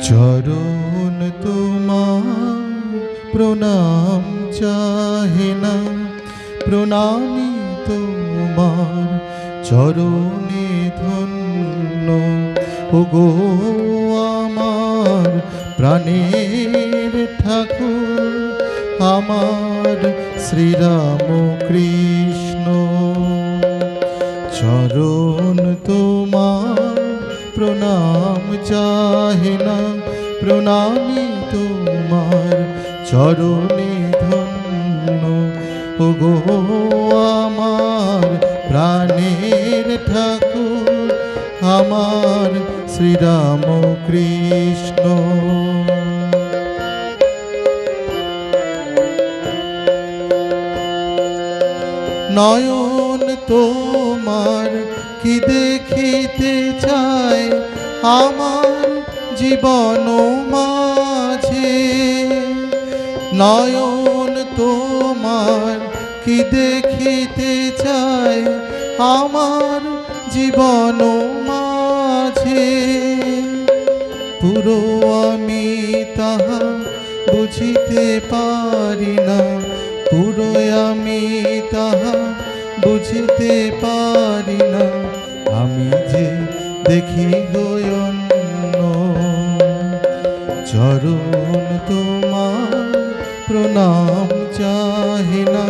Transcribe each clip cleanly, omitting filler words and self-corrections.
চরণ তোমার প্রণাম চাহে না, প্রণামী তোমার চরণে ধন্য। ওগো আমার প্রাণের ঠাকুর, আমার শ্রীরাম কৃষ্ণ। চরণ তোমার প্রণাম চাহে না, প্রণামী তোমার চরণে ধন্য। ওগো আমার প্রাণের ঠাকুর, আমার শ্রীরাম কৃষ্ণ। নয়ন তোমার কি দেখিতে চায় আমার জীবন মাঝে। নয়ন তোমার কি দেখিতে চায় আমার জীবন মাঝে। পুরো আমি তাহা বুঝিতে পারি না, পুরো আমি তাহা বুঝিতে পারি না। আমি যে দেখি গয়ন্য। চরণ তোমার প্রণাম চাহে না,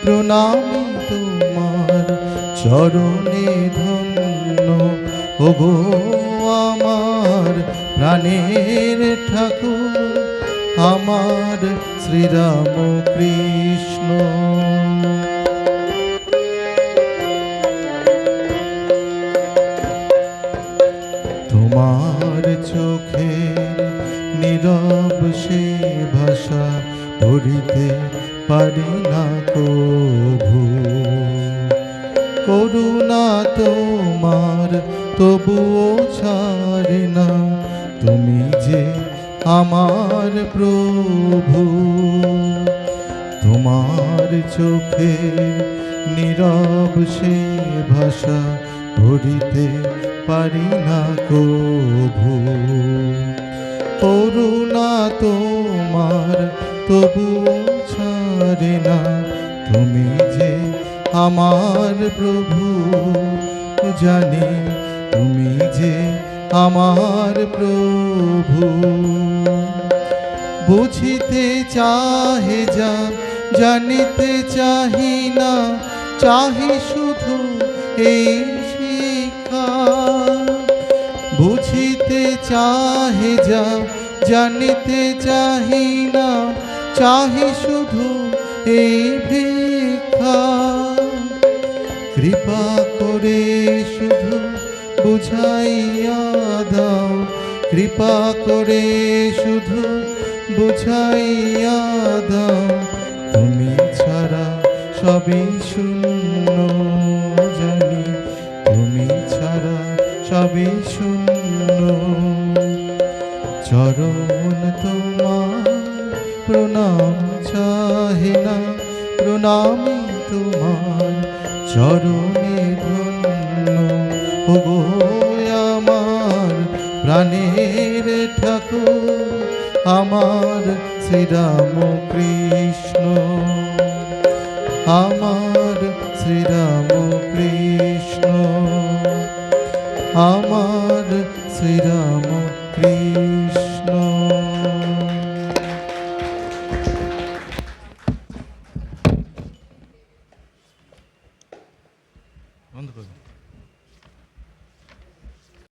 প্রণামী তোমার চরণে ধন্য। ওগো আমার প্রাণের ঠাকুর, আমার শ্রীরাম কৃষ্ণ। তোমার চোখের নীরব সে ভাষা ধরিতে পারি না কভু। করুণা তোমার তবুও ছাড়ে না, তুমি যে আমার প্রভু। তোমার চোখের নীরব সে ভাষা ধরিতে পারি না কভু। করুণা তোমার তবুও ছাড়ে না, তুমি যে আমার প্রভু। জানি তুমি যে আমার প্রভু। বুঝিতে চাহে যা জানিতে চাহি না, চাহি শুধু এই শিক্ষা। বুঝিতে চাহে যা জানিতে চাহি না, চাহি শুধু এই ভিক্ষা। কৃপা করে শুধু বুঝাইয়া দাও, কৃপা করে শুধু বুঝাইয়া দাও। তুমি ছাড়া সবই শূন্য, জানি তুমি ছাড়া সবই শূন্য। চরণ তোমার প্রণাম চাহে না, প্রণামী তোমার চরণে ধন্য। ওগো আমার প্রাণের ঠাকুর, আমার শ্রীরাম কৃষ্ণ, আমার শ্রীরাম কৃষ্ণ, আমার শ্রীরাম কৃষ্ণ। বন্ধ করুন।